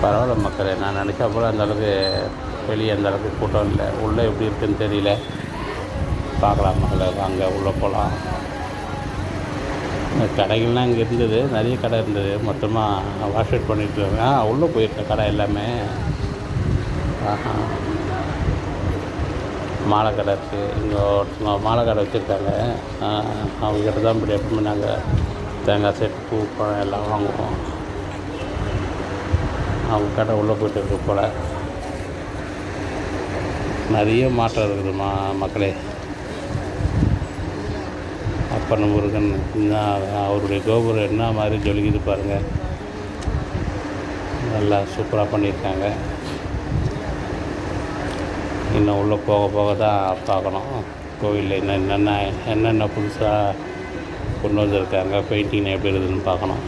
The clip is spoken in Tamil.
பரவாயில்ல மக்களே, நான் நினச்சா போல் அந்தளவுக்கு வெளியே அந்தளவுக்கு கூட்டம் இல்லை. உள்ளே எப்படி இருக்குதுன்னு தெரியல. பார்க்கலாம் மக்களே, அங்கே உள்ளே போகலாம். கடைகள்லாம் இங்கே இருந்தது, நிறைய கடை இருந்தது. மொத்தமாக வாஷ் அவுட் பண்ணிட்டு உள்ளே போயிருக்க கடை எல்லாமே. மாலை கடை இருக்குது. இங்கே ஒருத்தவங்க மாலை கடை வச்சுருக்காங்க. அவங்ககிட்ட தான் இப்படி எப்பவுமே நாங்கள் தேங்காய் செட்டு, பூ, பழம் எல்லாம் வாங்குவோம். அவங்க கடை உள்ளே போய்ட்டு இருக்க போல். நிறைய மாற்றம் இருக்குது மக்களே. அப்பன் முருகன் அவருடைய கோபுரம் என்ன மாதிரி ஜொலிக்குது பாருங்கள். நல்லா சூப்பராக பண்ணியிருக்காங்க. இன்னும் உள்ளே போக போக தான் பார்க்கணும் கோவிலில் என்னென்ன புதுசாக கொண்டு வந்திருக்காங்க, பெயிண்டிங் எப்படி இருக்குதுன்னு பார்க்கணும்.